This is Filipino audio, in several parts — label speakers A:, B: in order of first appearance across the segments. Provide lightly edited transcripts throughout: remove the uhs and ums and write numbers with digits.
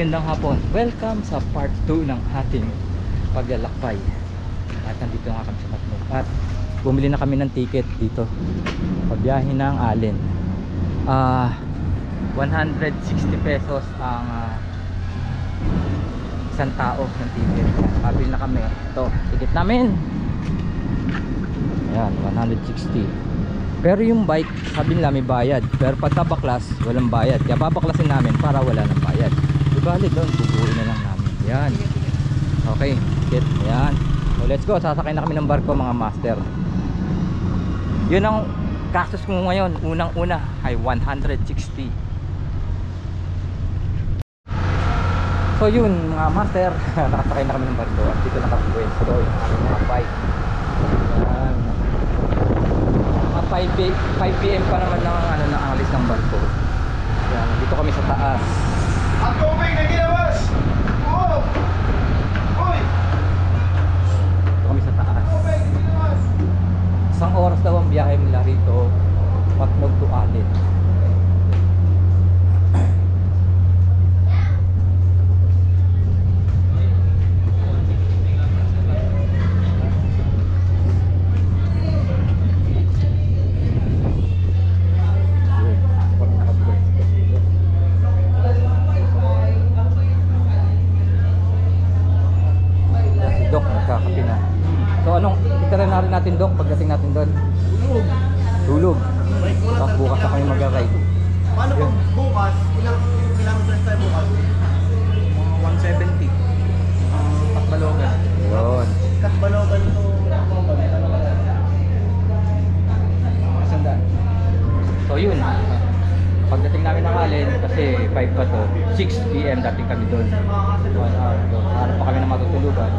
A: magandang hapon. Welcome sa part 2 ng ating paglalakbay. At nandito nga kami sa Matnog. At bumili na kami ng ticket dito. Pagbiyahe ng Allen. 160 pesos ang isang tao ng ticket. Pabili na kami. Ito, ticket namin. Ayan, 160. Pero yung bike, sabi nila may bayad. Pero pagka baklas, walang bayad. Kaya babaklasin namin para wala ng bayad. Ibali doon, bubuin na lang namin. Yan. Okay, ticket. Yan. So let's go, sasakay na kami ng barko mga master. Yun ang gastos ko ngayon. Unang-una ay 160. So yun mga master, nakasakay na kami ng barko. At dito nakapuwin. So yung aming mga bike. Yan. 5 PM pa naman ng ng alis ng barko. Yan, dito kami sa taas.
B: Ang tubig na ginawas! Oo! Uy!
A: Dito kami sa taas. Isang oras daw ang biyahe nila rito, Matnog to Allen. So anong itira na rin natin Dok pagdating natin doon? Tulog. Tapos bukas na kami mag-ride.
B: Paano pag bukas? Ilang kilometers tayo bukas?
C: Mga 170 Patbalogan.
A: Yun.
B: Katbalogan to
A: Masanda. So yun. Pagdating namin ng Allen, kasi 5 pa to, 6 PM dating kami doon. 1 hour doon. Harap pa kami na matutulugan.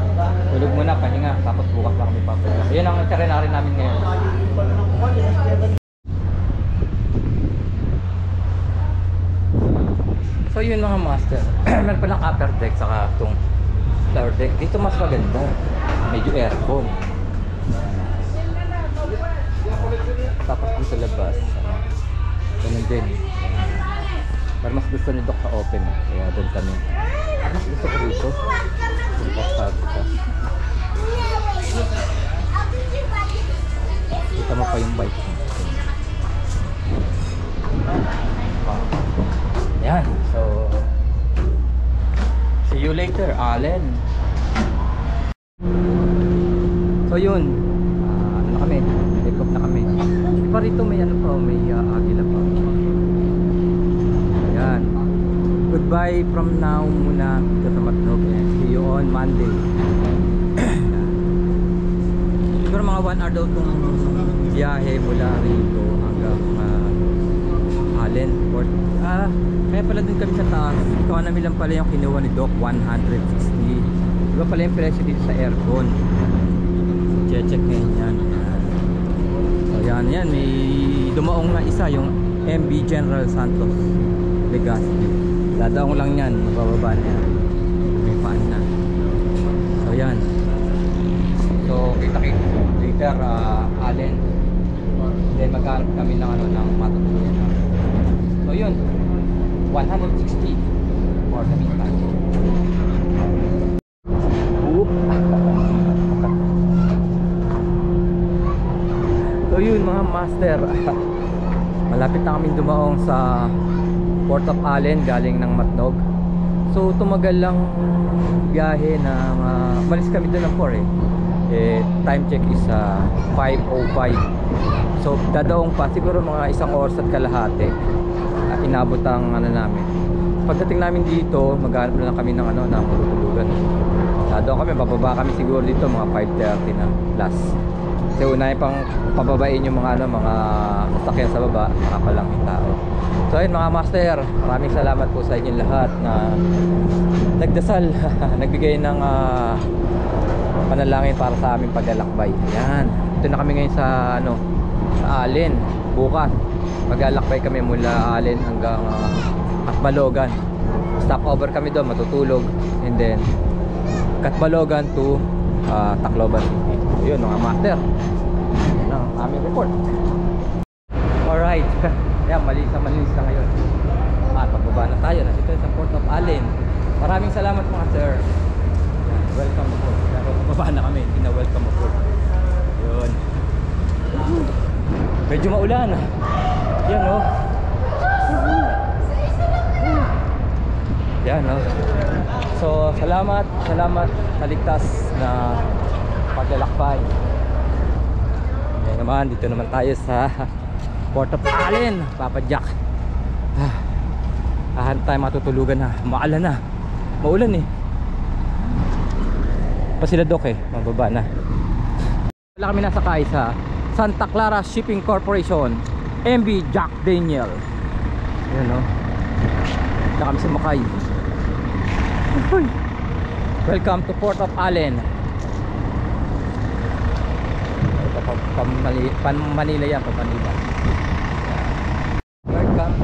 A: Tulog muna, pahinga, tapos bukas na kami papunta. So yun ang itinerary namin ngayon. So yun mga master. Meron palang upper deck saka itong lower deck. Dito mas maganda. Medyo aircon. Tapos dito sa labas. Ganun din. Pero mas gusto ni Doc sa open. Kaya doon kami. Mas gusto ko rito. Kita mo pa yung bike. Yan. So see you later, Allen. So yun. Ano na kami? Take off na kami. Pa rito may ano pa, may agila pa. Ayan. Goodbye from now muna dito sa Matnog. See you on Monday. Siguro mga 1 hour daw itong biyahe mula rito hanggang Allen Port. Kaya pala dun kami sa taas. Economy lang pala yung kinuha ni Doc, 160. Diba pala yung presyo dito sa aircon. Check ngayon yan. So yan, may dumaong na isa, yung MB General Santos Legazpi. Dadaong lang yan, mabababa na yan. May paan na. So yan. So kita-kita later Allen. Then maghanap kami ng ng matutuluyan. So yun, 160 for the meantime. So yun mga master, malapit na kami dumaong sa Port of Allen galing ng Matnog. So tumagal lang biyahe na malis kami doon ng 4 time check is 5:05. So dadaong pa siguro mga isang oras at kalahati. Inabot ang namin. Pagdating namin dito, maghanap na lang kami ng ng matutulugan. Dadaong kami, bababa kami siguro dito mga 5:30 na plus. Kasi unahin pang pababain yung mga mga sasakyan sa baba, nakapalang yung tao. So ayun mga master, maraming salamat po sa inyong lahat na nagdasal, nagbigay ng panalangin para sa aming paglalakbay. Ayan, ito na kami ngayon sa sa Allen. Bukas maglalakbay kami mula Allen hanggang Katbalogan. Stop over kami doon, matutulog, and then Katbalogan to Tacloban City. So yun mga master, yun ang aming report. Alright. Ayan, malinis na ngayon. Pagbaba na tayo, nandito sa Port of Allen. Maraming salamat mga sir. Yan, welcome aboard. Pero baba na kami, hindi na welcome aboard. Yun. Medyo maulan. Yan oh. Yan oh. So salamat sa ligtas na paglalakbay. Ngayon naman, dito naman tayo sa Port of Allen, Papa Jack. Tayo matutulugan na. Maalan na. Maulan eh. Pa sila Doc eh, mababa na. Wala kami nasakay sa Santa Clara Shipping Corporation, MV Jack Daniel. Ayan o. Wala kami sumakay. Welcome to Port of Allen. Ito pa Manila yan, pa Manila. Welcome.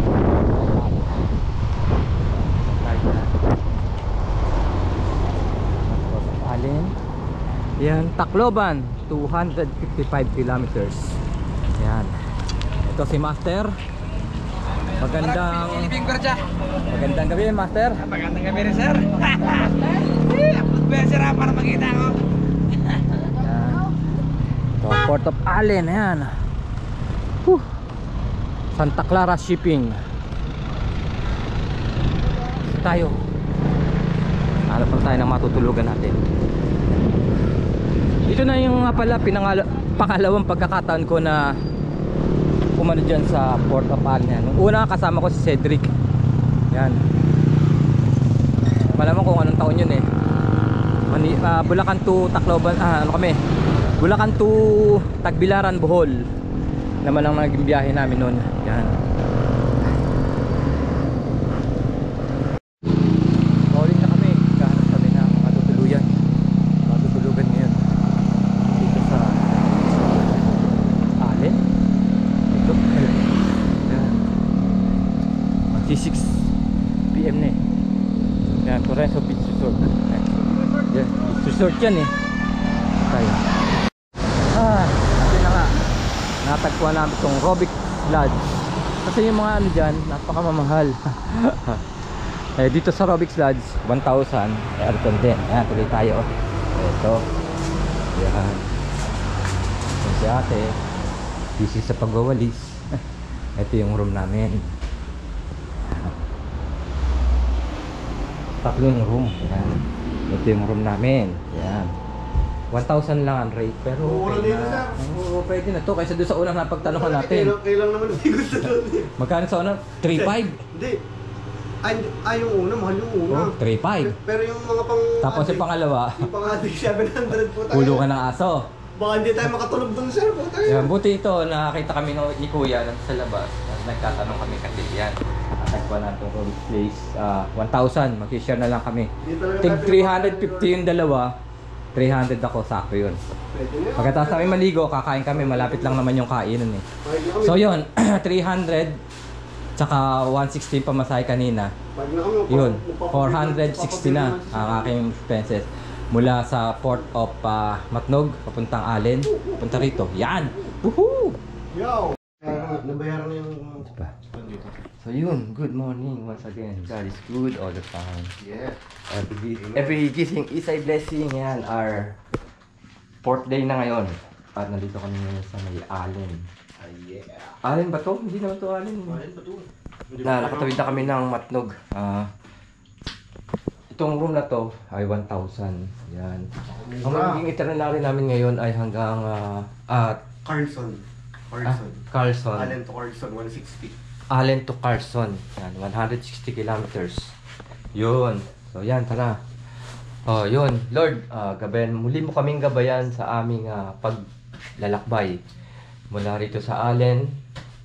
A: Port of Allen. Yan, Tacloban, 255 kilometers. Yan. Ito si Master. Magandang gabi, Master.
C: Magandang gabi rin, sir. Sir, para makita ko.
A: Yan. Ito, Port of Allen. Yan. Santa Clara Shipping. Tayo. Hanap pa tayo ng matutulugan natin. Ito na yung nga pala pangalawang pagkakataon ko na umano dyan sa Port of Allen. Nung una kasama ko si Cedric. Yan. Malaman kung anong taon yun eh. Bulacan to Tacloban. Ano kami? Bulacan to Tagbilaran, Bohol. Naman ang naging biyahe namin noon. Yan. Paulit na kami. Kahanap kami na matutulugan ngayon. Dito sa Allen. Ito. Yan. Magsi 6 PM na eh. Yan, Torrenso Beach Resort. Yan, beach resort yan eh. Tayo. Kasi na nga. Natagpuan namin itong Robic Lodge. Kasi yung mga ano dyan, napakamamahal. Eh, dito sa Robic Lodge, 1,000. Eh, Arton din. Ayan, tuloy tayo. Ito. Yan. Ito si ate. Busy sa pagwawalis. Ito yung room namin. Tatlo yung room. Yan. Ito yung room namin. Yan. 1,000 lang ang rate. Pero
B: Mura
A: okay
B: din,
A: na.
B: sir.
A: Oo, pwede na to. Kaysa doon sa unang napagtanungan natin.
B: Kailang naman hindi gusto doon.
A: Magkano sa unang? 3,500.
B: Hindi. Ay, yung una, mahal yung una.
A: Oh, 3,500.
B: Pero yung mga pang...
A: Tapos yung pangalawa,
B: Yung pang adik, 700 po tayo.
A: kulungan ng aso.
B: Baka hindi tayo makatulog doon, sir. Po tayo.
A: Yan, buti ito, nakakita kami ni Kuya sa labas. Nagtatanong kami kasi yan. Natagpuan natin itong room place. 1,000, mag-share na lang kami. Tig 350 yung dalawa. 300 ako, sakto yun.
B: Pwede na yun.
A: Pagkatapos kami maligo, kakain kami. Malapit lang naman yung kainan eh.
B: Pwede na kami.
A: So yun, 300 tsaka 160 pamasahe kanina.
B: Pwede na kami.
A: Yun, 460 na ang aking expenses. Mula sa Port of Matnog, papuntang Allen, punta rito. Yan! Woohoo!
B: Yo! Nabayaran na yung...
A: So yun, good morning once again. God is good all the time.
B: Yeah.
A: Every gising is a blessing. Yan, our 4th day na ngayon. At nandito kami ngayon sa may Allen.
B: Yeah.
A: Allen ba to? Hindi naman to Allen.
B: Mahal pa to.
A: Nakatawid na kami ng Matnog. Itong room na to ay 1,000. Yan. Ang magiging itinerary namin ngayon ay hanggang
B: Carlson.
A: Carlson.
B: Allen to Carlson, 160.
A: Allen to Carlson. Yan, 160 kilometers. Yun. So yan, tara. Oh, yun. Lord, gabayan, muli mo kaming gabayan sa aming paglalakbay. Mula rito sa Allen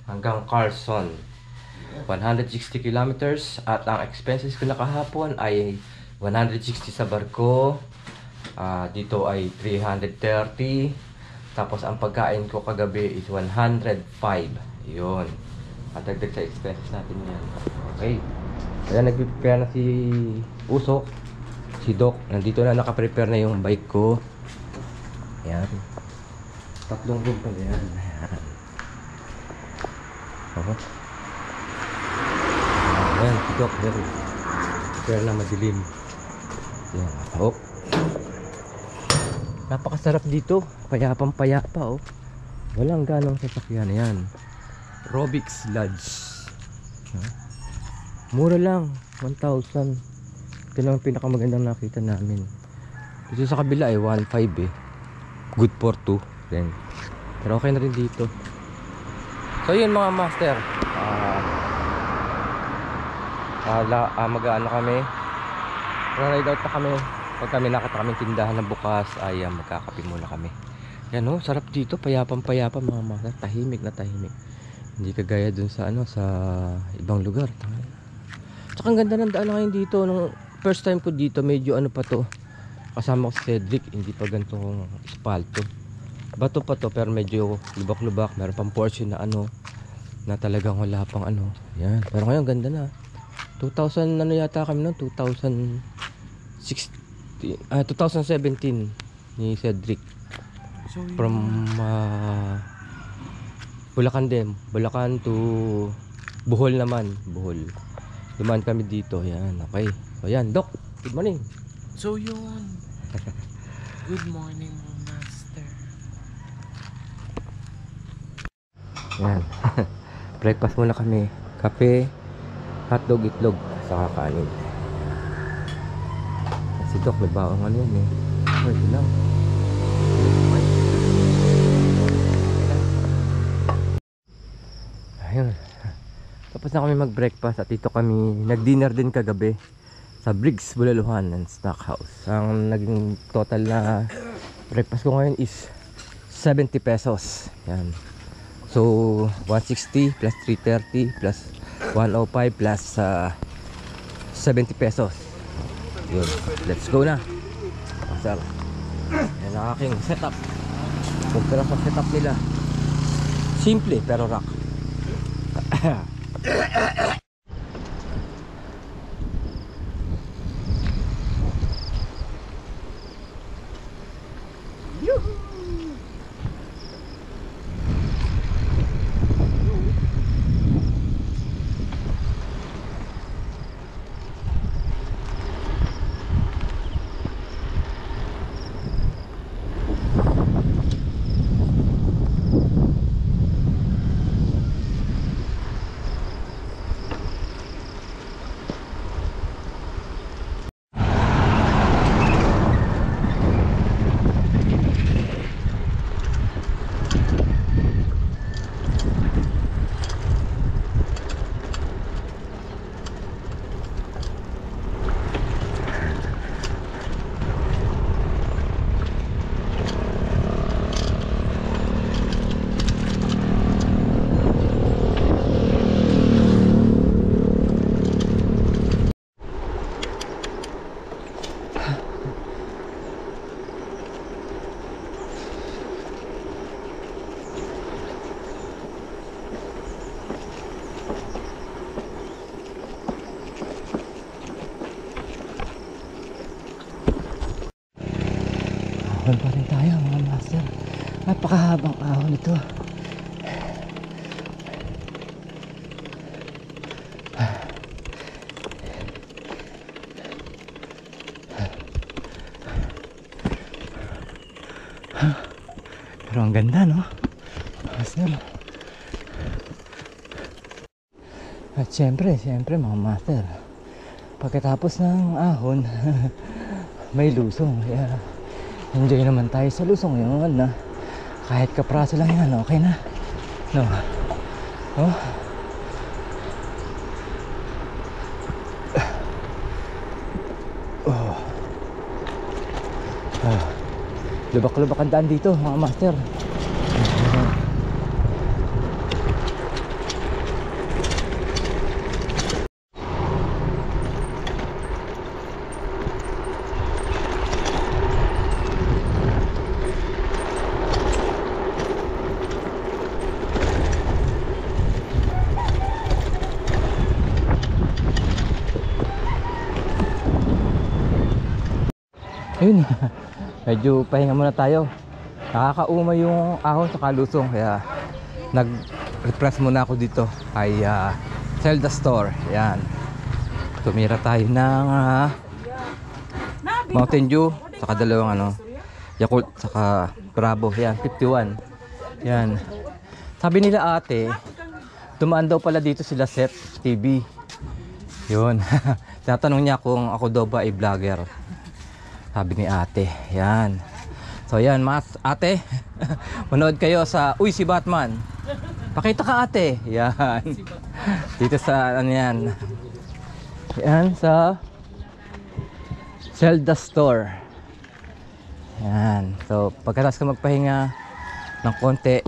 A: hanggang Carlson. 160 kilometers at ang expenses ko na kahapon ay 160 sa barko. Dito ay 330. Tapos ang pagkain ko kagabi is 105. Yun. At dagdag sa expenses natin yan. Okay. Kaya nag-prepare na si Usok. Si Doc. Nandito na nakaprepare na yung bike ko. Ayan. 3 room pa yan. Ayan. Ayan, si Doc. Prepare na madilim. Yan. Oh. Napakasarap dito. Payapang payapa oh. Walang ganong sasakyan. Yan. Robix Lodge. Mura lang. 1,000. Ito lang ang pinakamagandang nakita namin. Dito sa kabila ay 1,500 eh. Good for 2. Then, pero okay na rin dito. So yun mga master. Mag-ano kami. Ride out na kami. Pag kami nakita kaming tindahan na bukas ay magkakape muna kami. Yan oh, sarap dito, payapang-payapa mga master. Tahimik na tahimik. Hindi kagaya dun sa ano, sa ibang lugar. Tsaka ang ganda ng daan ngayon dito. Nung first time ko dito, medyo ano pa to. Kasama ko si Cedric, hindi pa ganitong espalto. Bato pa to pero medyo lubak-lubak. Meron pang portion na ano, na talagang wala pang ano. Yan, pero ngayon ganda na. 2000 ano yata kami noon, 2017 ni Cedric. From Bulacan to Bohol naman, Bohol. Dumaan kami dito, yan, okay. So yan, Doc, good morning.
C: So yun. Good morning, master.
A: Yan. Breakfast muna kami. Kape, hotdog, itlog, saka kanin. Si Doc, may baong ano yan eh. Ito lang. Ayun. Tapos na kami mag-breakfast at dito kami nag-dinner din kagabi sa Briggs Bulaluhan and Snack House. Ang naging total na breakfast ko ngayon is 70 pesos. Yan. So 160 plus 330 plus 105 plus 70 pesos. Yun. Let's go na. Sir. Yan ang aking setup. Kumpara sa setup nila. Simple pero rock. Ahon pa rin tayo mga master. Napakahabang ahon ito. Pero ang ganda no master. At syempre mga master, pagkatapos ng ahon may lusong. Kaya enjoy naman tayo sa lusong yun na kahit kapraso lang yan, okay na no? Oh? Oh. Oh. Lubak-lubak ang daan dito mga master. Ayun, medyo pahinga muna tayo. Nakakauma yung ahon sa kalusong, kaya nag-refresh muna ako dito ay Zelda Store. Yan. Tumira tayo ng Mountain Dew, saka dalawang ano, Yakult, saka Bravo. Yan, 51. Yan. Sabi nila ate, dumaan daw pala dito sila Seth TV. Yun. Tinatanong niya kung ako daw ba ay vlogger. Sabi ni ate. Yan. So yan, mas ate. Manood kayo sa Uy, si Batman. Pakita ka ate. Yan. Dito sa ano yan. Yan sa Zelda Store. Yan. So pagkatapos ko magpahinga ng konti,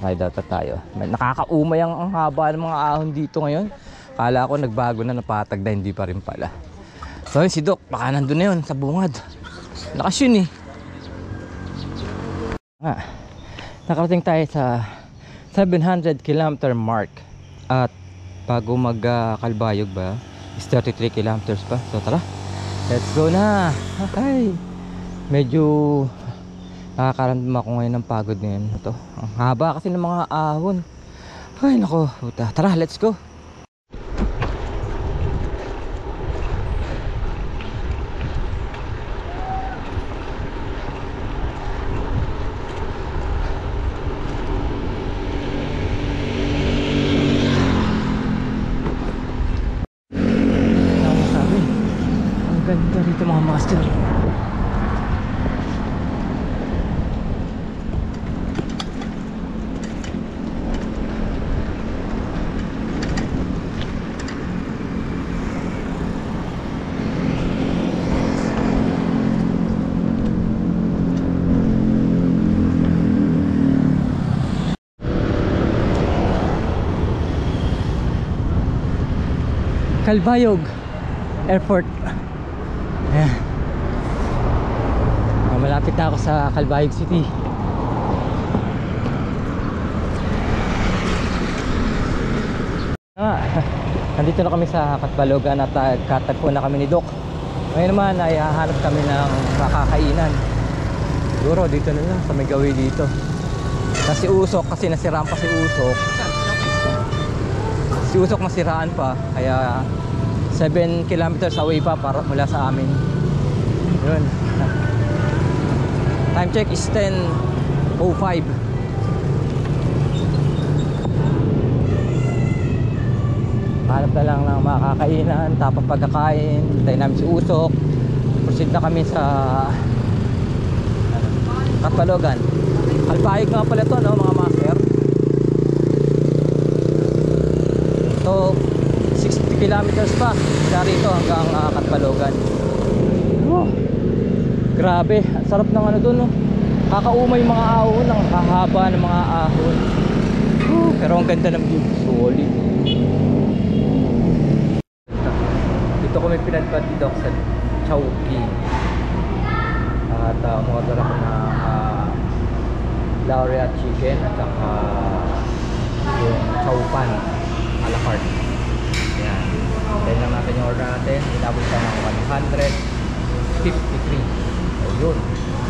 A: ride out na tayo. Nakakaumay ang haba ng mga ahon dito ngayon. Kala ko nagbago na, napatag na, hindi pa rin pala. So yun, si Doc, baka nandun na yun sa bungad. Lakas yun eh. Nakarating tayo sa 700 km mark. At bago mag Kalbayog ba is 33 kilometers pa. So tara, let's go na. Okay. Medyo nakakaramdam ako ngayon ng pagod ngayon. Ito, ang haba kasi ng mga ahon. Ay nako, tara, let's go. Ganda rito mga master. Kalbayog Airport. Ayan. Malapit na ako sa Kalbayog City. Nandito na kami sa Katbalogan at katagpo na kami ni Doc. Ngayon naman ay hahanap kami ng makakainan. Siguro dito na lang sa may gawi dito. Kasi Usok, kasi nasiraan pa si Usok. Si Usok nasiraan pa, kaya 7 kilometers away pa para mula sa amin. Yun. Time check is 10:05. Hanap na lang ng makakainan. Tapos pagkakain, tayo namin si Usok. Proceed na kami sa Katbalogan. Kalbayog nga pala to, no, mga master. So 60 kilometers pa mula rito hanggang Katbalogan. Oh, grabe, sarap ng ano doon, no? Kakaumay yung mga ahon, ang hahaba ng mga ahon. Pero ang ganda ng view, solid. Dito ko may pinadpad dito sa Chowking. At umorder ako na laureate chicken at saka yung chow pan a la carte. Yan. Then lang natin yung order natin. Inabot siya ng 153. So yun.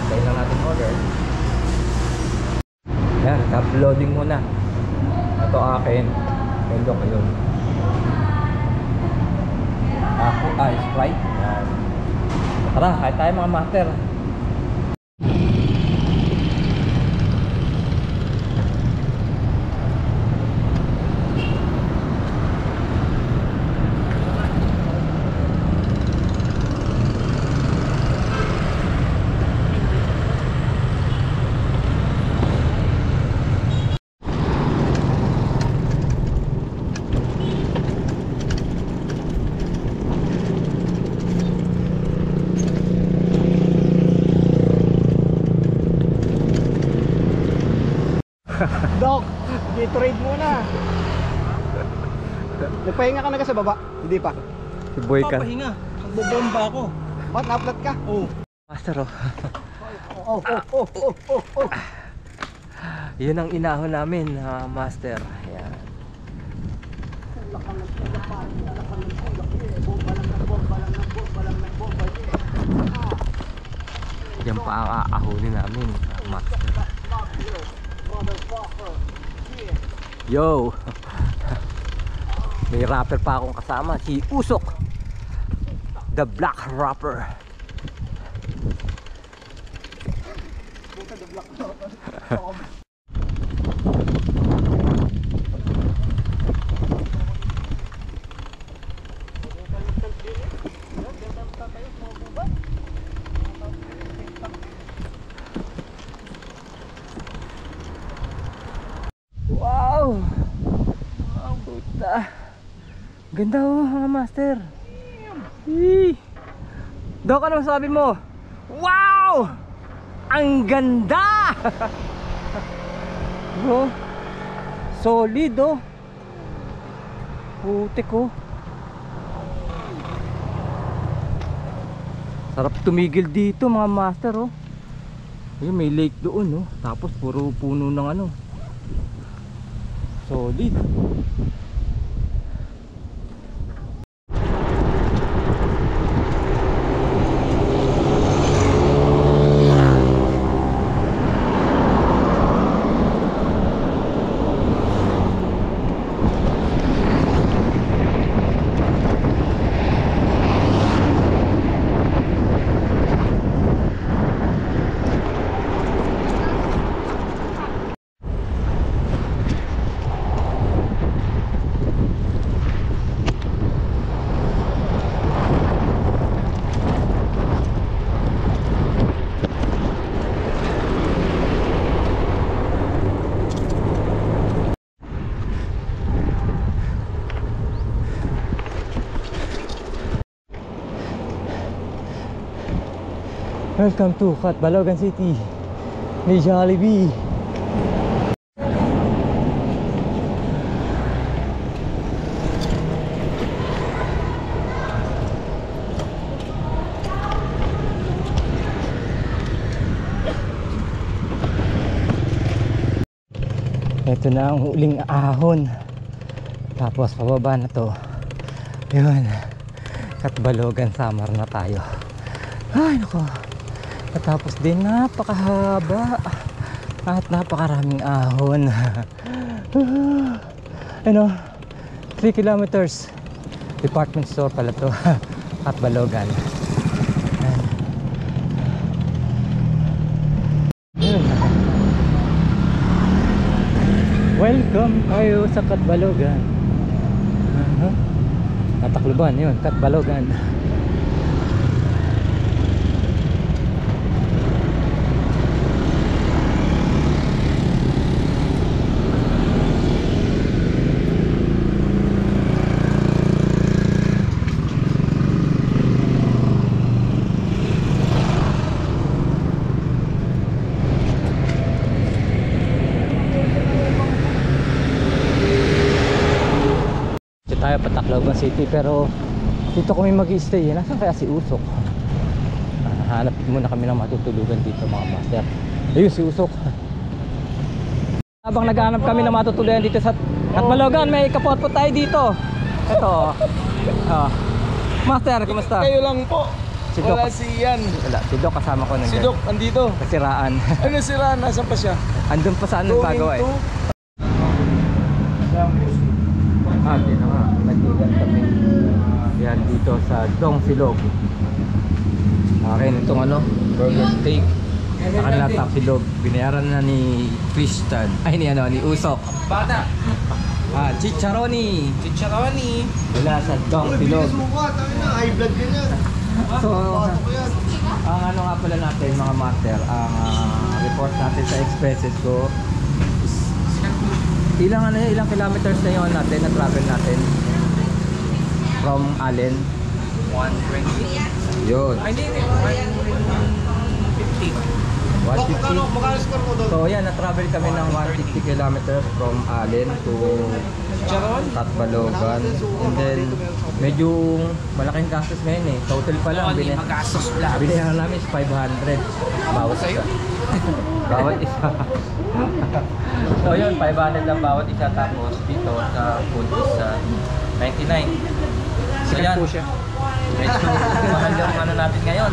A: Then lang natin order. Yan. Uploading muna. Ito akin. Mendo ko yun. Ako, Sprite. Yan. Tara, kahit tayo mga master.
B: Doc, Gatorade muna. Nagpahinga ka na sa baba? Hindi pa.
A: Si Boy ka.
C: Papahinga. Magbobomba ako.
B: Ba't na-upload ka?
C: Oh.
A: Master, oh.
B: Oh.
A: Yun ang inahon namin, master. Ayan. Yan pa ang aahonin namin, master. Yo! May rapper pa akong kasama, si Usok, the Black Rapper. Wow! Puta. Ganda oh mga master. Dok, ano sabi mo? Wow! Ang ganda! Bro, solid oh. Putik oh. Sarap tumigil dito mga master oh. Ayun, may lake doon oh. Tapos puro puno ng ano. Solid. Welcome to Catbalogan City, may Jollibee. Ito na ang huling ahon. Tapos pababa na to. Yun, Catbalogan Summer na tayo. Ay nako. Tapos din napakahaba at napakaraming ahon. Ano, 3 kilometers. Department store pala to. Catbalogan. Welcome kayo sa Catbalogan. Natakluban yun, Catbalogan. Tayo Patacloban City, pero dito kami mag-i-stay. Nasaan kaya si Usok? Hanap muna kami ng matutulugan dito mga master. Ayun si Usok. Habang naghahanap kami ng matutulugan dito sa Catbalogan, may kapot-pot tayo dito. Ito Master, kumusta?
C: Kayo lang po.
A: Si Doc.
C: Wala si Ian.
A: Wala, si Doc kasama ko nandiyan.
C: Si Doc, andito.
A: Kasiraan.
C: Ano sira? Nasaan pa siya?
A: Andun pa saan nagpagawa eh. Di na nga, nagdigan kami. Yan dito sa Dong Silog. Akin itong ano, burger steak. Sa kanila top silog. Binayaran na ni Christian. Ay ni ano, ni Usok.
C: Bata.
A: Chicharoni.
C: Chicharoni.
A: Wala sa Dong Silog.
B: High blood ka niya.
A: So, ang ano nga pala natin mga master, ang report natin sa expenses ko. Ilang kilometers na yun natin na travel natin from Allen?
C: 120.
A: Yun.
C: Ay, hindi. 150.
A: 150.
B: Magkano score mo doon?
A: So yan, na-travel kami ng 150 kilometers from Allen to Catbalogan. And then, medyo malaking gastos ngayon eh. Total pa lang,
C: Magastos lang.
A: binayaran namin is 500 bawat isa. Bawat isa. So yun, 500 lang bawat isa. Tapos dito sa food is 99. So yan, medyo mahal yung ano natin ngayon.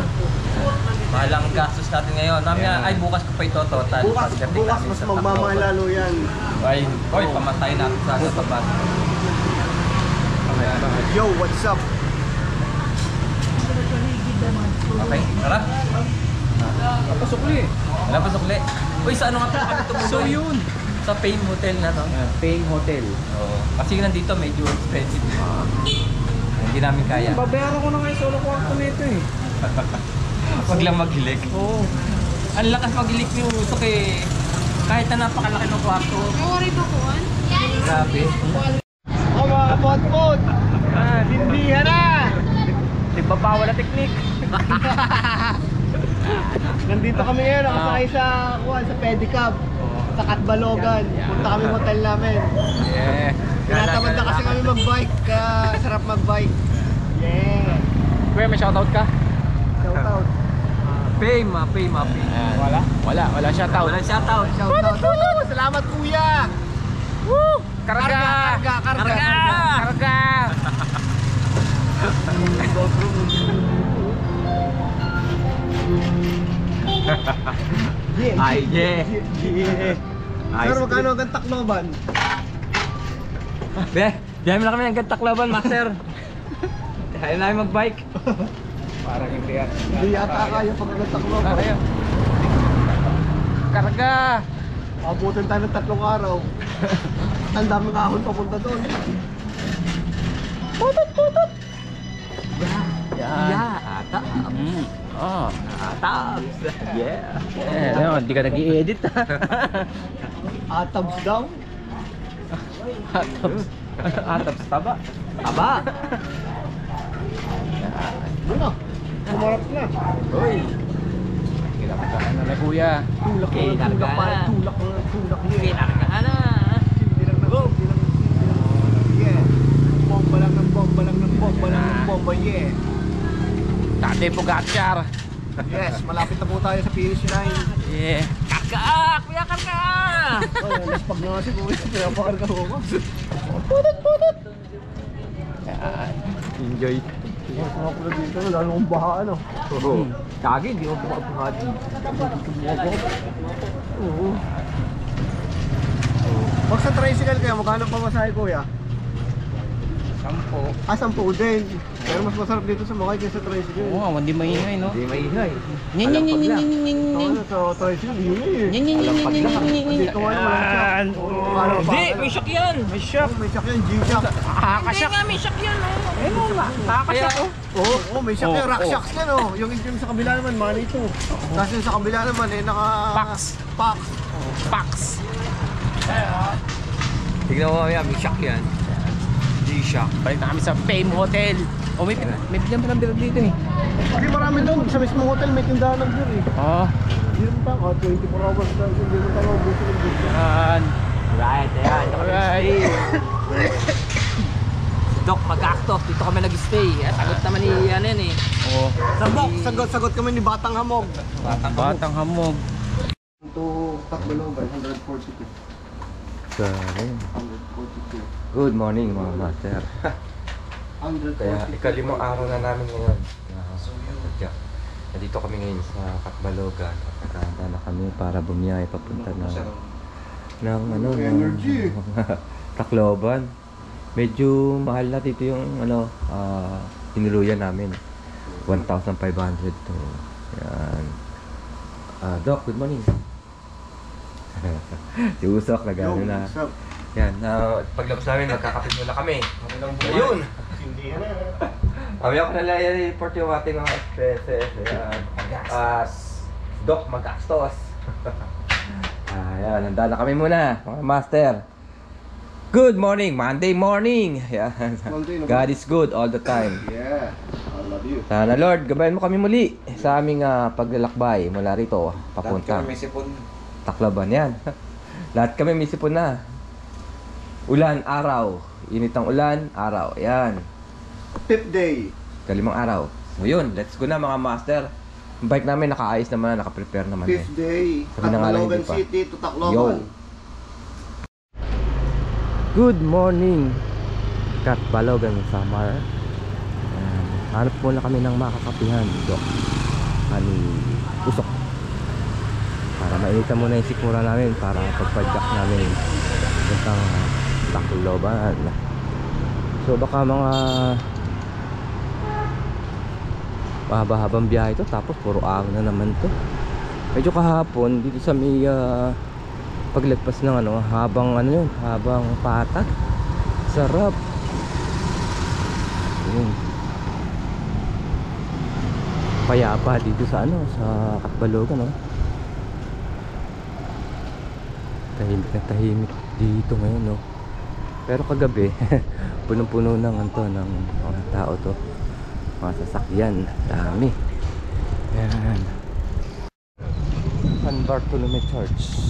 A: Mahal ang gastos natin ngayon. Ay bukas ko pa ito total.
B: Bukas
A: Pagdating
B: mas
A: namin sa
B: magmamahal
A: Tacloban.
B: lalo yan.
A: Oy, pamatay natin sa tapat.
B: Yo, what's up?
A: Okay, tara.
C: Pasukli.
A: Wala pa sukli. Uy, sa ano nga pala kami tumuloy?
C: So yun.
A: Sa Fame Hotel na, no?
C: Paying hotel.
A: Oo. Kasi nandito medyo expensive. Hindi namin kaya.
C: Babayaran ko na nga yung solo kwarto nito eh.
A: Wag lang maghilik.
C: Oo.
A: Ang lakas maghilik ni Usok eh. Kahit na napakalaki ng kwarto.
D: Worry ba ko?
A: Grabe.
B: Oh, mga kapot-pot! Lindihan na!
A: Di ba bawal na teknik?
B: Nandito kami ngayon, nakasakay sa pedicab. Sa Katbalogan. Punta kami hotel namin.
A: Yeah.
B: Tinatamad na kasi kami mag-bike, kaya sarap mag-bike. Yeah!
A: Kuya, may shoutout ka?
B: Shout out.
A: Fame.
C: Wala shoutout.
A: Walang shoutout.
B: Shout out. Woo! Salamat kuya!
A: Woo!
B: Karga!
A: Ay, yeah.
B: Sir, magkano ang Tacloban?
A: Diyan mo na kami ng gantaklaban, master. Kaya namin mag-bike.
C: Parang hindi yan.
B: Hindi yata kaya pag ang Tacloban.
A: Kaya. Karga!
B: Abutin tayo ng 3 araw. Ang daming ahon papunta doon. Putot!
A: Yan. Yeah. Atap. Oh. Atap. Yeah. Yeah. Hindi ka nag-i-edit.
B: Atabs daw.
A: Atap sa taba. Taba.
B: Ano? Kumarap na.
A: Uy.
C: Kinakataan na kuya.
B: Tulak
A: Okay,
B: na, tulak pa.
A: karga.
B: Tulak niya.
A: Kinarga ka na.
B: Hindi lang na go. Yeah. Bomba lang ng bomba. Yeah.
C: Tate Pogacar.
B: Yes, malapit na po tayo sa finish line.
A: Yeah. Karga! Kuya, karga!
B: Oh, naspag na kasi kuya. Kaya pakarga ko.
A: Enjoy.
B: Mas mga pula dito, lalo kong baha ano.
A: Oo. Kagi, hindi mo buka-buka dito.
B: Oo. Pag sa tricycle kaya, magkano pa masahe kuya?
C: 10.
B: 10 din. Pero mas masarap dito sa Makay kaysa sa tricycle.
C: Oo, hindi maingay no.
A: Hindi maingay.
B: Sa tricycle, hindi eh. Dito nga walang shock.
C: Hindi, may shock yan. May shock.
B: May shock yan, G-shock.
C: Nakakashock. Hindi nga, may shock yan. Nakakashock oh.
B: Oo, may shock yan, rock shocks yan oh. Yung sa kabila naman, money ito. Kasi sa kabila naman eh, naka... Pax.
A: Tignan mo mamaya, may shock yan. G-shock.
C: Balik na kami sa Fame Hotel. Oh, may bigyan pa ng beer dito eh.
B: Kasi marami doon, sa mismong hotel may tindahan ng beer eh.
C: Oh,
B: Hindi mo pa, 24 hours na, hindi mo tayo mabuso ng beer.
C: yan.
A: Right, ayan.
C: Alright.
A: Doc, mag-actos. Dito kami nag-stay. Sagot naman ni yan eh.
C: Oh,
B: Sagot kami ni Batang Hamog.
C: batang hamog.
B: To Tacloban, 142.
A: Good morning mga master.
B: 142.
A: Kaya ikalimang araw na namin ngayon. Nandito kami ngayon sa Katbalogan. Nakahanda na kami para bumiyay papunta ng
B: Energy.
A: Tacloban. Medyo mahal na dito yung tinuluyan namin. 1,500 to. Yan. Doc, good morning. Si Usok nag-ano na. Yan, paglabas namin magkakapit muna kami. Ayun!
B: Hindi na.
A: Kami ako na i-report yung ating mga expenses. Ayan. Doc, magastos. Ayan, handa na kami muna, mga master. Good morning, Monday morning. Ayan. God is good all the time.
B: Yeah, I love you.
A: Sana Lord, gabayan mo kami muli sa aming paglalakbay mula rito papunta. Tacloban yan. Lahat kami may sipon na. Ulan, araw. Init ang ulan, araw. Ayan.
B: 5th day.
A: Kalimang araw. So yun, let's go na mga master. Yung bike namin nakaayos naman, naka-prepare naman
B: 5th day.
A: Sabi na nga lang,
B: Tacloban
A: hindi pa.
B: City to Tacloban.
A: Yo. Good morning, Katbalogan, Samar. Hanap muna kami ng makakapihan, Doc. Ani Usok. Para mainitan muna yung sikmura namin para pagpadyak namin puntang Tacloban. So baka mga mahaba-habang biyahe ito, tapos puro araw na naman to. Medyo kahapon dito sa may paglagpas ng ano, habang ano yun, habang patag. Sarap. Yun. Payapa dito sa ano, sa Katbalogan, no? Tahimik na tahimik dito ngayon, no? Pero kagabi punong-puno ng anto ng mga tao to, mga sasakyan, dami. Yan, San Bartolome Church.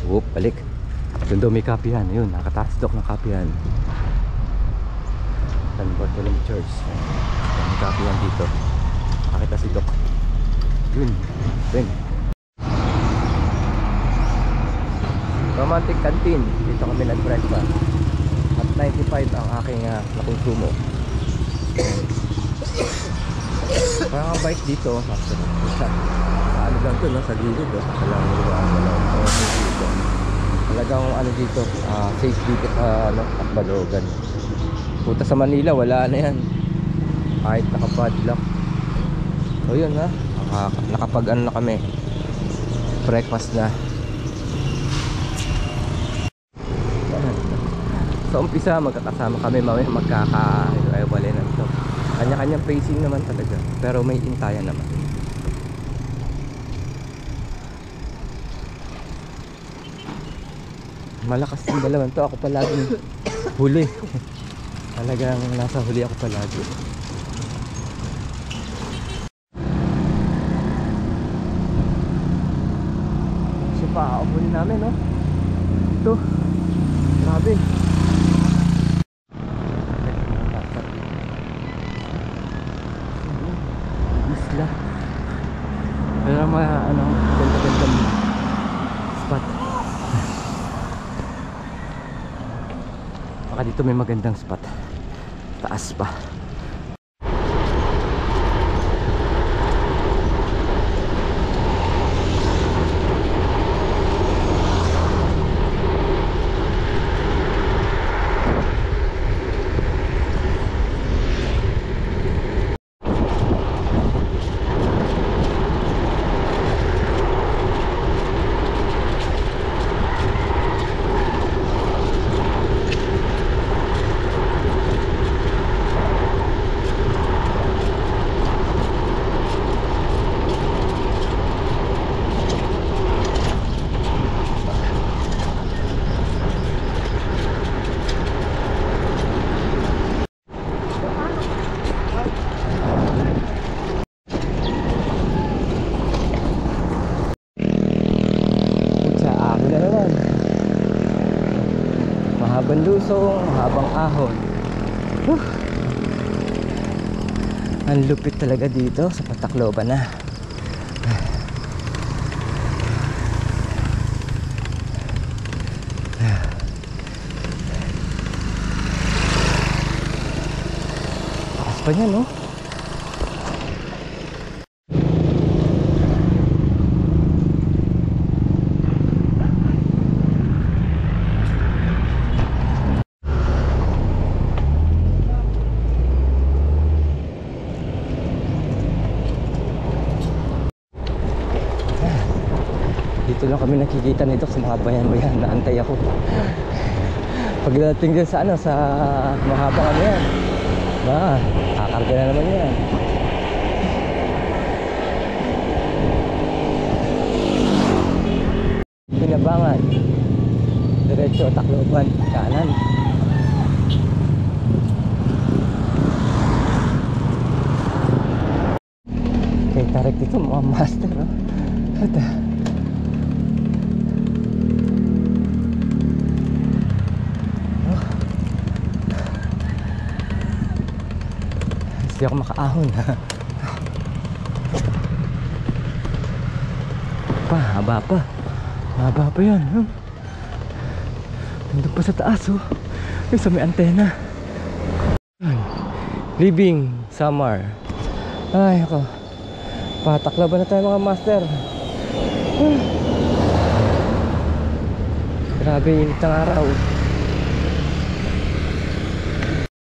A: Whoop, balik. Doon daw may kapihan, yun, nakataas doon ng kapihan. San Bartolome Church. May kapihan dito. Nakita si Doc. Yun, yun. Romantic Canteen, dito kami nag-breakfast at 95 ang aking nakonsumo. Parang ang bike dito sa ano lang to, no? Sa gilid, walang dito. Talagang ano dito, safe dito sa ano, Katbalogan. Puta sa Manila, wala na yan kahit nakapadlock. So yun, ha, nakapag ano na kami, breakfast na. Sa umpisa magkakasama kami, mamaya magkaka-iwalay na ito. Kanya-kanyang pacing naman talaga, pero may intayan naman. Malakas yung dalawan to, ako palagi huli. Talagang nasa huli ako palagi. Kasi pa huli namin, no? Ito, grabe. Isla. Pero mga ano, ganda-ganda spot. Baka dito may magandang spot. Taas pa. Mahabang lusong, mahabang ahon. Ang lupit talaga dito sa Patacloban na. Taas pa niya, no? Dito lang kami nakikita nito sa mga bayan-bayan, naantay ako. Pagdating din sa ano, sa mahabang ano yan, kakarga na naman yan. Pinabangan, diretso Tacloban, kanan. Okay, tarik dito mga master, oh. Hindi ako makaahon. Haba pa. Haba pa yan. Nandun pa sa taas, oh. Yung sa may antena. Living Samar. Ay, ako. Patacloban na tayo mga master. Grabe, init ng araw.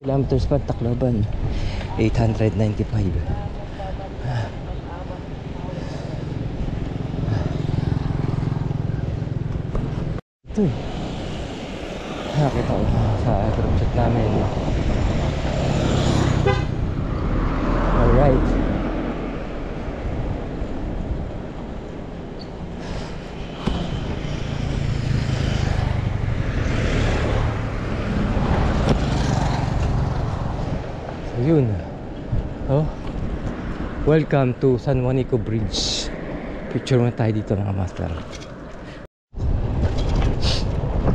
A: Kilometers pa Tacloban. 895. Ito eh. Nakita ko sa group chat namin. Alright. So yun. Oh. Welcome to San Juanico Bridge. Picture muna tayo dito mga master.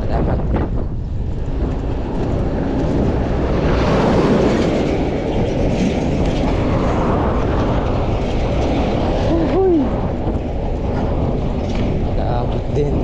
A: Salamat. Uhuy. Dapat din.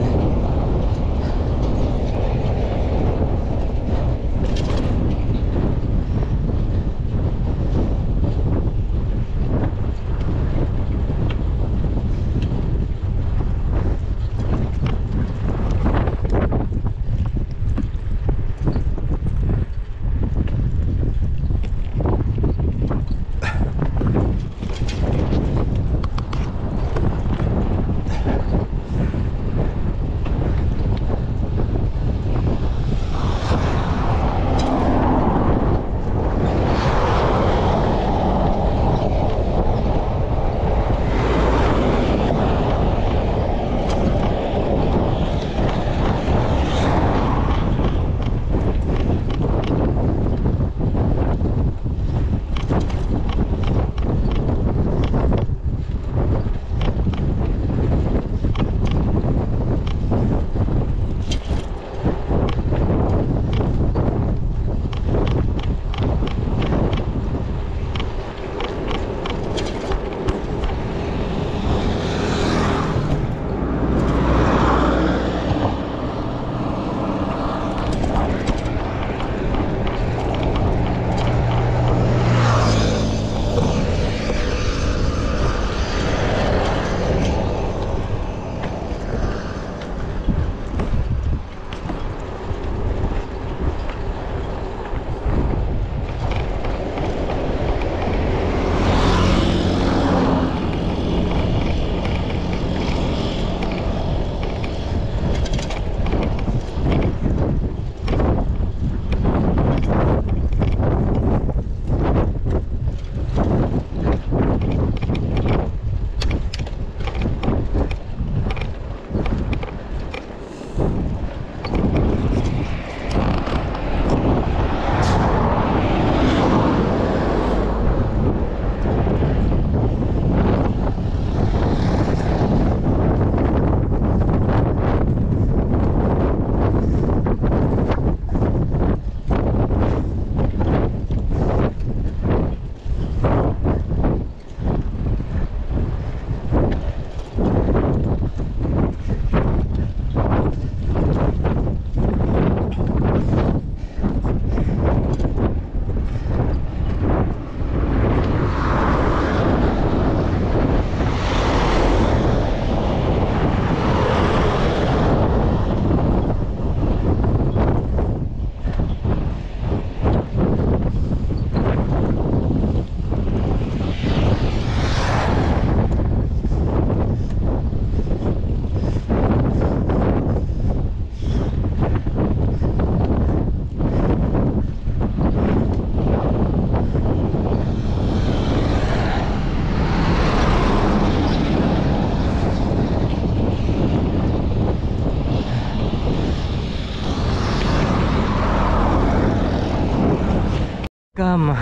A: Come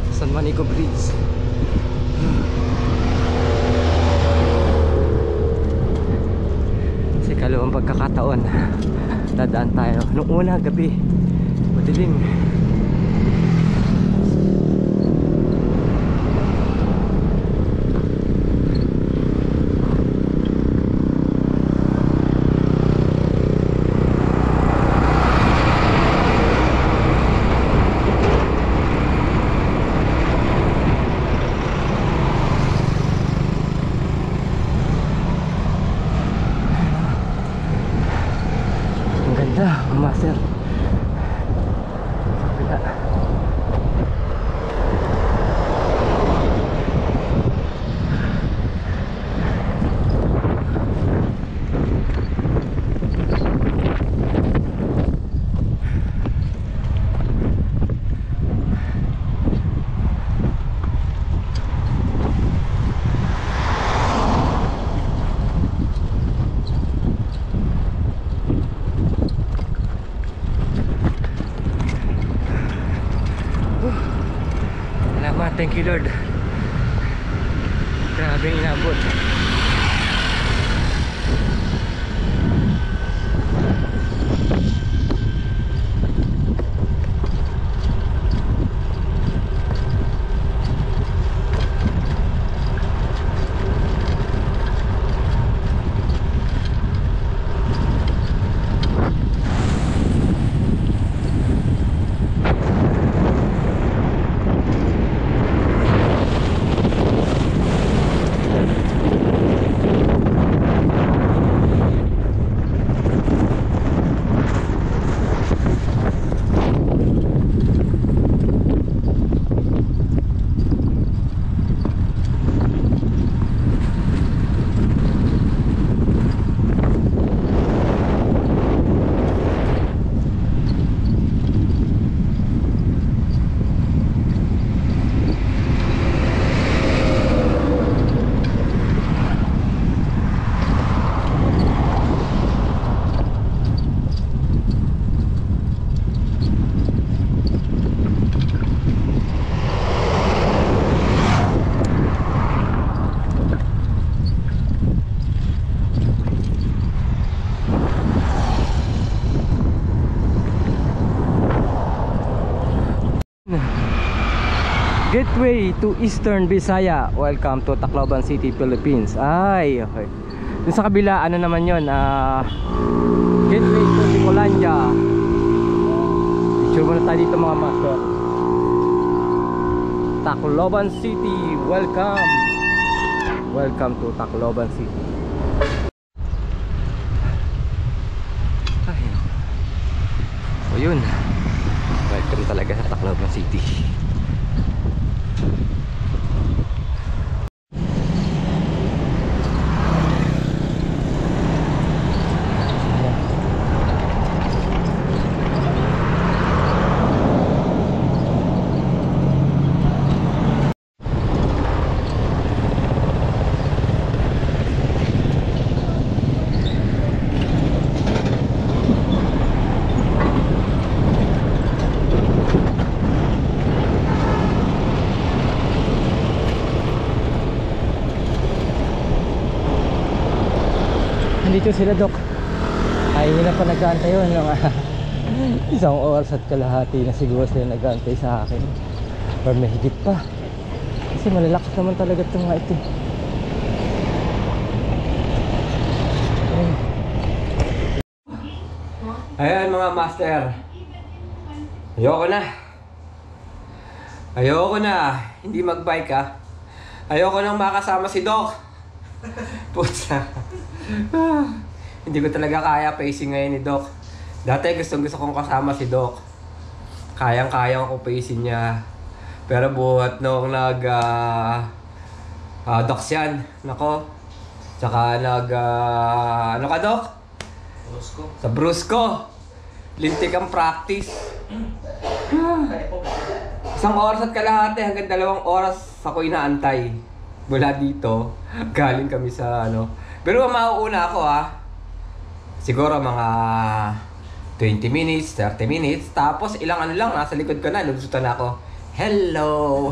A: San Juanico Bridge. Sa ikalawang pagkakataon dadaan tayo. Nung una gabi madilim. Master, Thank you, Lord. Grabe yung inabot. Gateway to Eastern Visaya. Welcome to Tacloban City, Philippines. Ay, okay. Dun sa kabila, ano naman yun? Gateway to Ticolandia. Picture muna tayo dito mga master. Tacloban City, welcome. Welcome to Tacloban City. Ay, so yun. Welcome talaga sa Tacloban City. Dito sila, Dok. Ay, hindi na pa nag-aantay yun ng isang oras at kalahati na siguro sila nag-aantay sa akin, or may higit pa kasi malalakas naman talaga itong nga ito. Ayan mga master, ayoko na hindi mag-bike ayoko nang makasama si Doc. Puta. Hindi ko talaga kaya pacing ngayon ni Doc. Dati gusto kong kasama si Doc. Kayang-kaya ko pacing niya. Pero buhat nung Docs yan. Nako. Tsaka ano ka, Doc?
C: Brusco.
A: Sa Brusco. Lintik ang practice. Isang oras at kalahati hanggang 2 oras ako inaantay. Mula dito, galing kami sa pero mauuna ako siguro mga 20 minutes, 30 minutes. Tapos ilang lang, nasa likod ko na, lusutan na ako. Hello!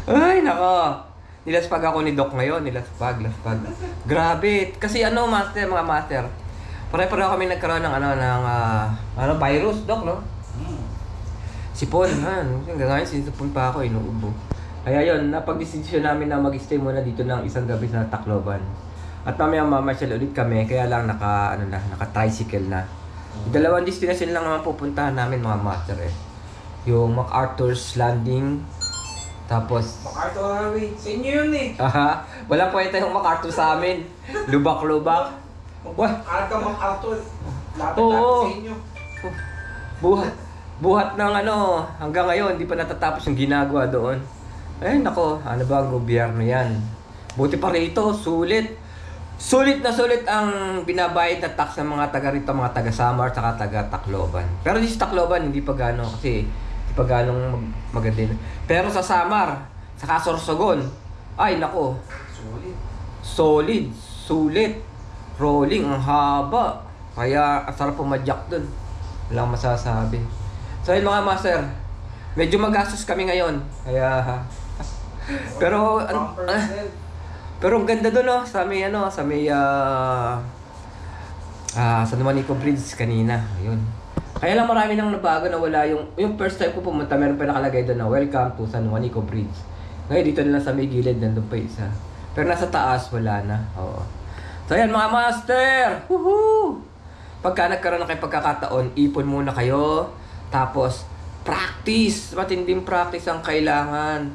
A: Ay, nako. Nilaspag ako ni Doc ngayon, laspag. Grabe. Kasi master, mga master. Pare-pareho kami nagkaroon ng virus, Doc, no? Sipon, hanggang ngayon sinisipon pa ako, inuubo. Kaya yun, napag-desisyon namin na mag-stay muna dito ng isang gabi sa Tacloban. At mamaya mamasyal ulit kami, kaya lang naka-tricycle na. Dalawang destination lang naman pupuntahan namin mga master Yung MacArthur's Landing, tapos...
C: MacArthur Highway, sa inyo yun
A: Walang kwenta yung MacArthur sa amin. Lubak-lubak.
C: Arka MacArthur, lapit
A: Oo.
C: sa inyo.
A: Buhat ng hanggang ngayon, hindi pa natatapos yung ginagawa doon. Ay nako, ano ba ang gobyerno yan? Buti pa rito, sulit na sulit ang binabayad na tax ng mga taga rito, mga taga Samar at taga Tacloban. Pero di sa Tacloban, hindi pa gano'n kasi hindi pa gano'ng maganda. Pero sa Samar, sa Sorsogon, ay nako, sulit, rolling, ang haba. Kaya ang sarap pumadyak dun. Walang masasabi. So yun mga master, Medyo magastos kami ngayon. Kaya pero pero ang ganda doon, no, sa may San Juanico Bridge kanina. Ayun. Kaya lang marami nang nabago na wala yung first time ko pumunta, meron pa nakalagay doon na welcome to San Juanico Bridge. Ngayon dito na lang sa may gilid nandun pa isa. Pero nasa taas wala na. Oo. So ayan mga master. Woohoo! Pagka nagkaroon na kayo pagkakataon, ipon muna kayo. Tapos practice, matinding practice ang kailangan.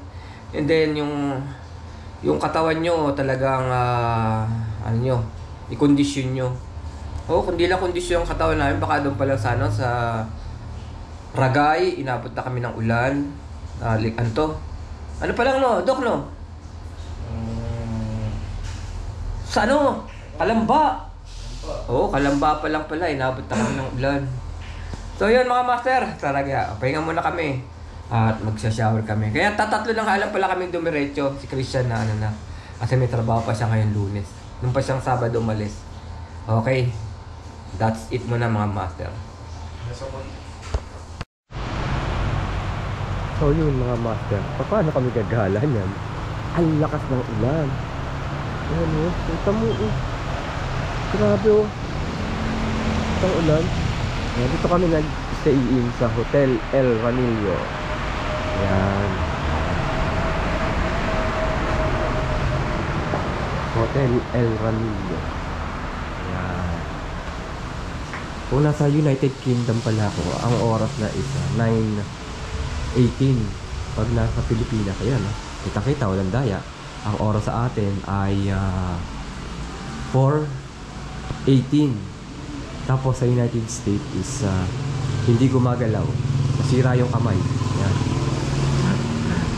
A: And then yung katawan nyo talagang i-condition nyo. Kung di lang kondisyon yung katawan namin, baka doon pa lang sa Ragay, inabot na kami ng ulan. Ano pa lang, no? Dok, no? Sa Kalamba. Kalamba pa lang pala, inabot na kami ng ulan. So yun mga master, talaga, pahinga muna kami. At magsha-shower kami. Kaya tatatlo lang alam pala kaming dumiretso. Si Christian na kasi may trabaho pa siya ngayon Lunes. Nung pa siyang Sabado umalis. Okay. That's it muna mga master. So yun mga master, paano kami gagala niyan? Ang lakas ng ulan. Ayan o, kita mo o. Grabe o. Itong ulan. Ayan, dito kami nag-stay in sa Hotel El Ranillo. Ayan. Hotel El Ranillo. Ayan. Kung nasa United Kingdom pala ako, ang oras na isa 9:18. Pag nasa Pilipinas, ayan, kita-kita, walang daya. Ang oras sa atin ay 4:18. Tapos sa United States is hindi gumagalaw. Nasira yung kamay. Ayan.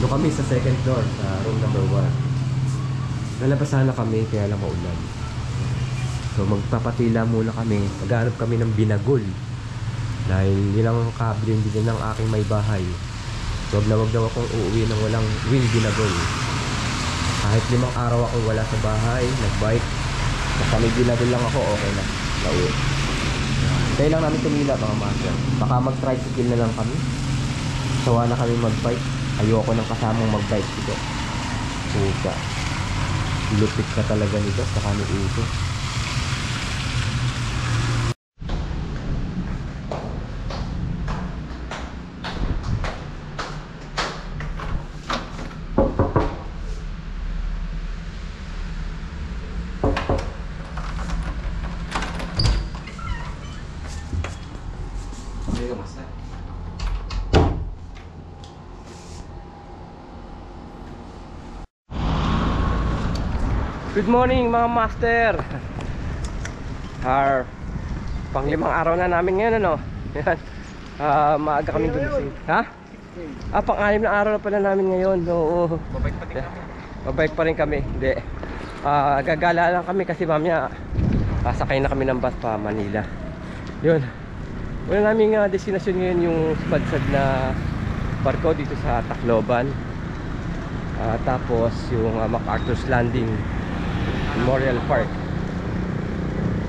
A: Doon kami sa second floor, sa room number 1. Nalabasan na kami, kaya lang maulan. So magpapatila muna kami. Maghanap kami ng binagol. Dahil yun ang kabilin din ng aking may bahay. So wag na akong uuwi ng walang wing binagol. Kahit 5 araw ako wala sa bahay, nagbike. Basta may binagol lang ako, okay na. Nauwi. Kaya lang namin tumila mga master. Baka mag-tricycle na lang kami. Sawa na kami mag-bike. Ayoko nang kasamang mag-bike dito. Puta. Lupit ka talaga nito sa kami ito. Good morning mga master. Pang-5 araw na namin ngayon, ano? Yan. Maaga kami gumising. Ha? Pang-6 na araw na pala namin ngayon. Oo.
C: Babike pa din kami.
A: Babike pa rin kami. Hindi. Gagala lang kami kasi mamaya sakay na kami ng bus pa Manila. Yun. Una naming destination ngayon yung Spadsad na barko dito sa Tacloban. Tapos yung MacArthur's Landing Memorial Park.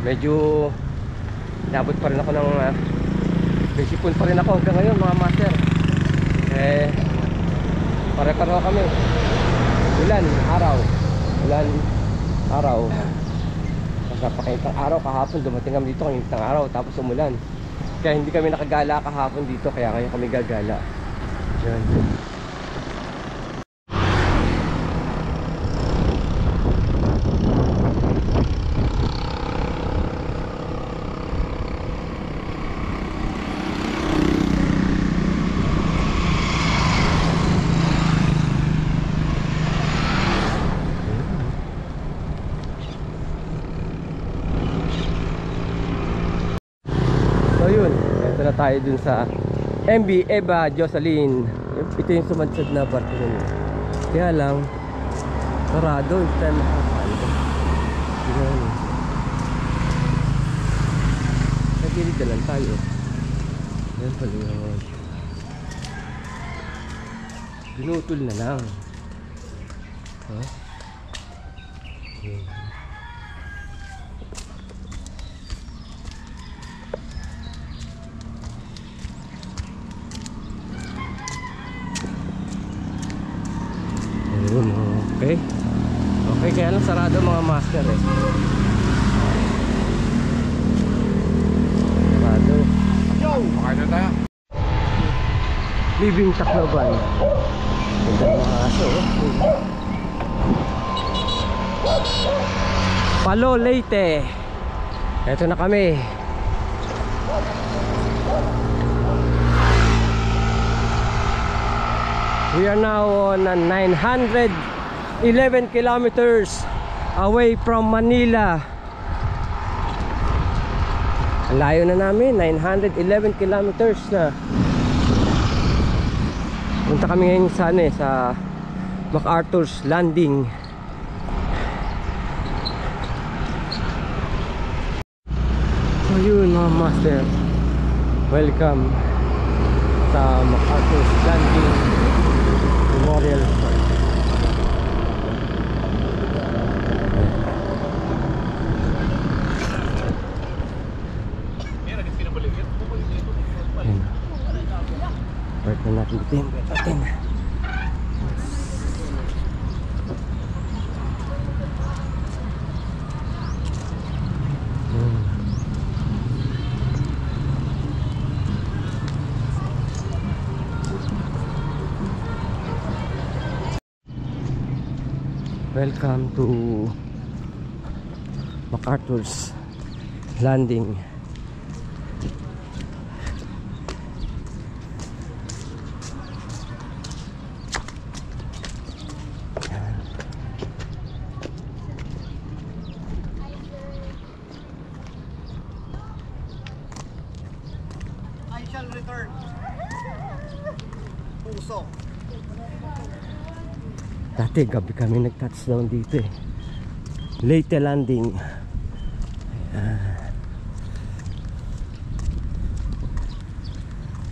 A: Medyo nabot pa rin ako ng may sipon pa rin ako hanggang ngayon mga master. Pare-pareho kami. Ulan, araw. Napakaintang araw kahapon, dumating kami dito kaintang araw tapos umulan. Kaya hindi kami nakagala kahapon dito, kaya ngayon kami gagala. Yan. So yun, ito na tayo dun sa MB Eva Jocelyn. Ito yung sumadsad na barko nun. Kaya lang sarado, hindi tayo makakalo. Yan. Nagilid na lang tayo. Yan pala yun. Pinutol na lang. Huh? Okay.
C: Yun, okay. Okay, kaya lang sarado mga master eh. Sarado.
B: Yo!
C: Makain na tayo. Living Tacloban. Ganda ng mga aso. Palo Leyte. Eto na kami. We are now on 911 kilometers away from Manila. Ang layo na namin, 911 kilometers na. Punta kami ngayon sa MacArthur's Landing. So yun mga master, welcome sa MacArthur's Landing Memorial Park. Ayun. Park na natin dito yung bed natin. Welcome to MacArthur's Landing.
B: I shall return. Puso.
C: Dati gabi kami nag-touchdown dito eh. Leyte Landing.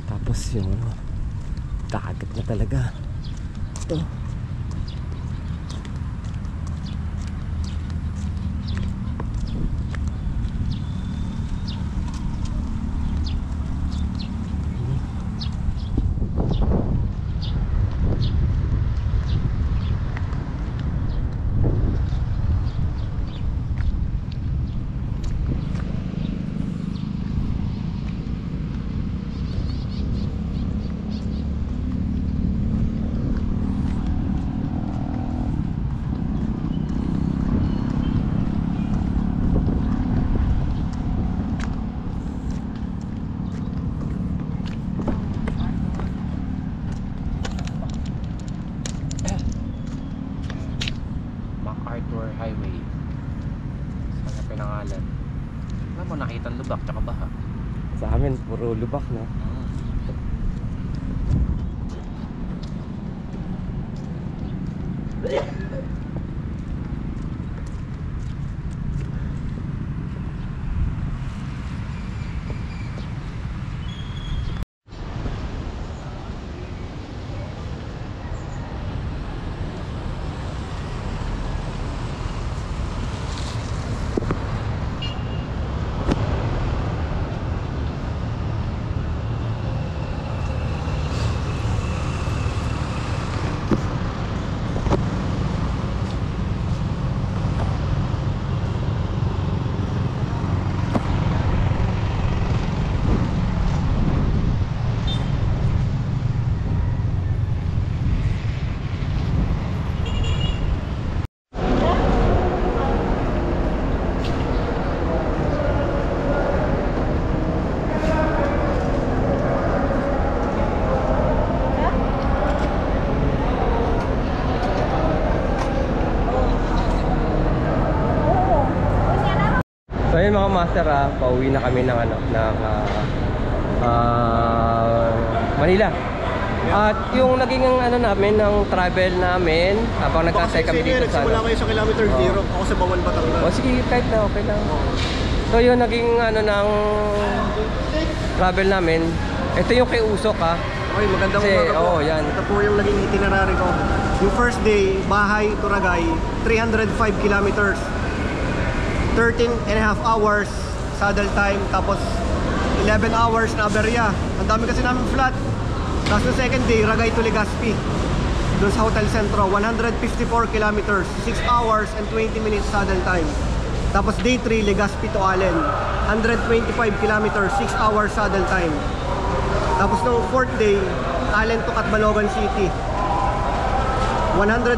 C: Tapos yung dagat na talaga. Ito. MacArthur Highway. Sana pinangalan. Alam mo, nakita ang lubak tsaka baha. Sa amin, puro lubak na. So ayun mga master, pauwi na kami ng Manila. At yung naging namin ng travel namin habang nagkasay kami dito sa
B: Nagsimula kayo sa kilometer 0, ako sa Bawal, Batangas.
C: O sige, kahit na okay lang. So yun naging ng travel namin. Ito yung kay Usok
B: Okay, magandang
C: Kasi,
B: umaga po.
C: yan.
B: Ito po yung naging itinerary ko. Yung first day, bahay, Turagay, 305 kilometers. 13 and a half hours saddle time, tapos 11 hours na aberya. Ang dami kasi namin flat. Tapos yung second day, Ragay to Legazpi. doon sa Hotel Centro, 154 kilometers, 6 hours and 20 minutes saddle time. Tapos day 3, Legazpi to Allen, 125 kilometers, 6 hours saddle time. Tapos nung 4th day, Allen to Catbalogan City, 142.91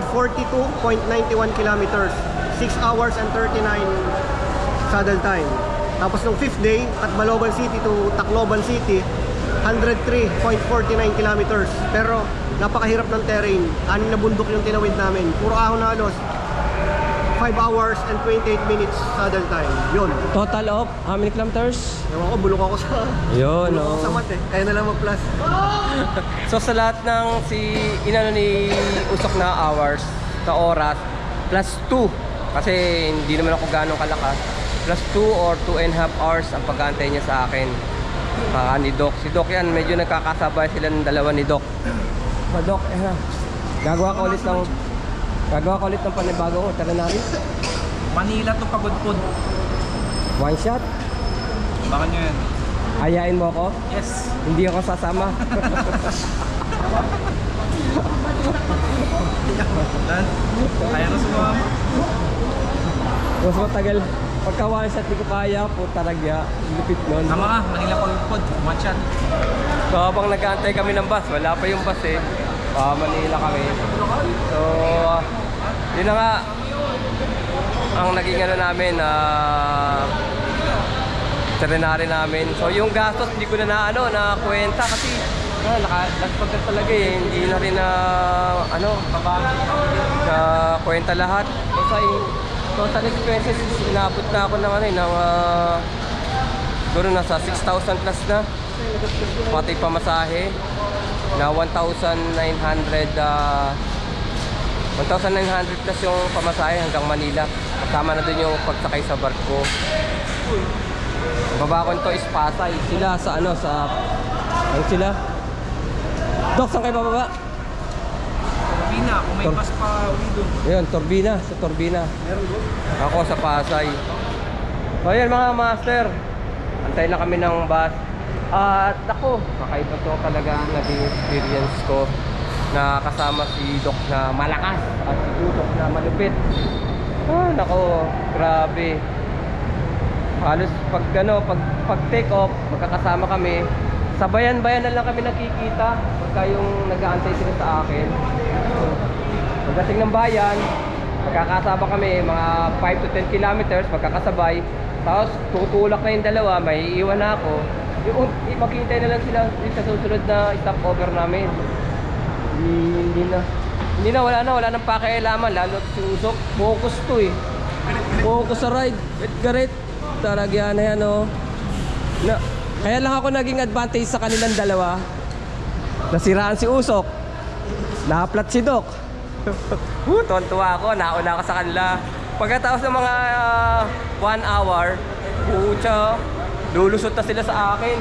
B: kilometers, 6 hours and 39 saddle time. Tapos nung 5th day, Catbalogan City to Tacloban City, 103.49 kilometers. Pero napakahirap ng terrain. 6 na bundok yung tinawid namin. Puro ahon na halos. 5 hours and 28 minutes saddle time. Yun.
C: Total of how many kilometers?
B: Ewan ko, bulok ako sa...
C: Yun,
B: bulok ako sa mat eh. Kaya na lang mag-plus.
C: So sa lahat ng ni Usok na hours, sa oras, plus 2. Kasi hindi naman ako ganong kalakas. Plus 2 or 2.5 hours ang pag-aantay niya sa akin. Ni Doc. Si Doc yan, medyo nagkakasabay sila ng dalawa ni Doc. Doc, gagawa ko ulit ng panibagong itinerary.
D: Manila to Pagudpud.
C: One shot.
D: Baka nyo yan.
C: Ayain mo ako?
D: Yes.
C: Hindi ako sasama.
D: Kaya na sumama.
C: Mas matagal. Pagka one shot, di ko kaya. Puta ragya. Lupit nun.
D: Tama ka, Manila Pagudpud. One shot.
C: So habang nag-aantay kami ng bus, wala pa yung bus eh. Manila kami. So, yun na nga. Ang naging ano namin, itinerary namin. So yung gastos, hindi ko na kwenta kasi nakalaspag na talaga eh. Hindi na rin na kwenta lahat. So sa total expenses, inabot na ako ng siguro nasa 6,000 plus na. Pati pamasahe na 1,900 plus yung pamasahe hanggang Manila. Kasama na dun yung pagsakay sa barko. Baba ko nito is Pasay. Sila sa ano sila? Dok, saan kayo bababa?
D: Turbina, kung may bus pa uwi doon.
C: Ayun, Turbina. Ako sa Pasay. So ayan mga master, antay lang kami ng bus. At ako, kakaiba to talaga naging experience ko na kasama si Doc na malakas at si Doc na malupit. Nako, grabe. Halos pag take off, magkakasama kami. Sabayan-bayan na lang kami nakikita pagka yung nag-aantay sila sa akin. Pagdating ng bayan, magkakasama kami mga 5 to 10 kilometers, magkakasabay. Tapos tutulak na yung dalawa, may iiwan na ako. Maghihintay na lang sila sa susunod na stopover namin. Hindi na, wala nang pakialaman. Lalo si Usok, focus to eh. Focus sa ride. Garet, taragyan na yan oh. Kaya lang ako naging advantage sa kanilang dalawa. Nasiraan si Usok, na-flat si Doc. Tuwan-tuwa ako, nauna ako sa kanila. Pagkatapos ng mga 1 hour, pucha, lulusot na sila sa akin.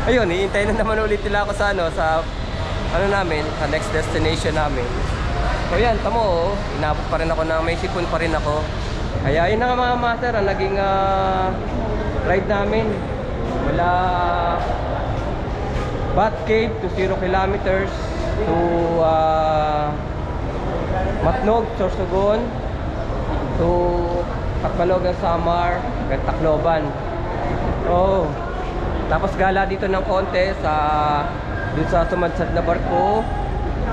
C: Ayun, hihintayin na naman ulit nila ako sa namin, sa next destination namin. So yan, tamo, inabot pa rin ako may sipon pa rin ako. Kaya yun na nga mga master, ang naging ride namin. Mula Bat Cave to 0 kilometers to Matnog, Sorsogon to Catbalogan, Samar, Tacloban. Oh, tapos gala dito ng konti dun sa sumadsad na barko,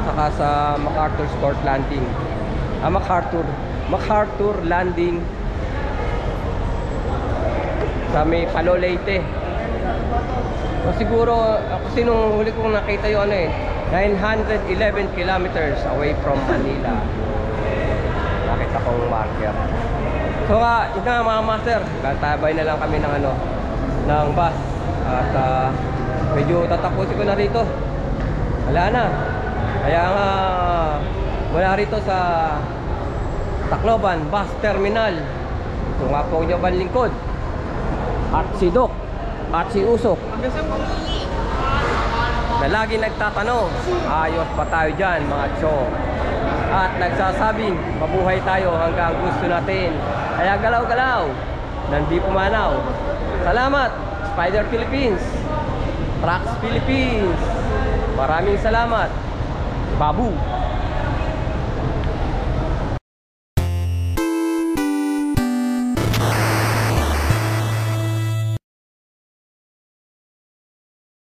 C: saka sa MacArthur Sport Landing. MacArthur Landing sa may Palo Leyte. So siguro kasi nung huli kong nakita yung 911 kilometers away from Manila. Nakita kong marker. So yun nga mga master, tatabay na lang kami ng bus. At medyo tatapusin ko na rito. Wala na. Kaya nga mula rito sa Tacloban Bus Terminal, ito nga po yung lingkod at si Doc at si Usok na lagi nagtatanong, ayos ba tayo dyan mga tso, at nagsasabing mabuhay tayo hanggang gusto natin. Kaya galaw-galaw, nandi pumanaw. Salamat Spider Philippines, Trucks Philippines, maraming salamat. Babu.